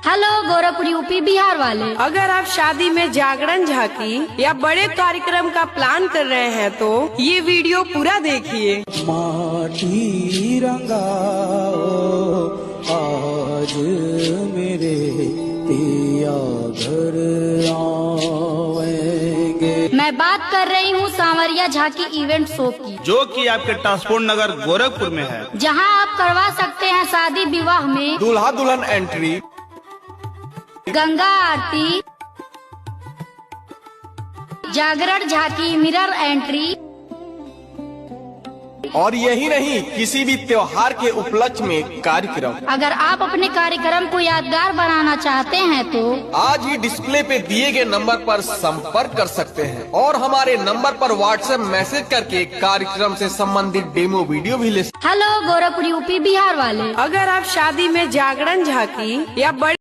Hello Gorakhpur UP Bihar वाले। अगर आप शादी में जागरण झांकी या बड़े कार्यक्रम का प्लान कर रहे हैं तो ये वीडियो पूरा देखिए। माटी रंगाओ आज मेरे पिया घर आएंगे। मैं बात कर रही हूँ सांवरिया झांकी इवेंट शो की, जो कि आपके ट्रांसपोर्ट नगर गोरखपुर में है, जहाँ आप करवा सकते हैं शादी विवाह में दूल्हा दुल्हन एंट्री, गंगा आरती, जागरण झांकी, मिरर एंट्री। और यही नहीं, किसी भी त्योहार के उपलक्ष्य में कार्यक्रम। अगर आप अपने कार्यक्रम को यादगार बनाना चाहते हैं तो आज ही डिस्प्ले पे दिए गए नंबर पर संपर्क कर सकते हैं और हमारे नंबर पर व्हाट्सएप मैसेज करके कार्यक्रम से संबंधित डेमो वीडियो भी ले। हेलो गोरखपुर यूपी बिहार वाले। अगर आप शादी में जागरण झांकी या बड़े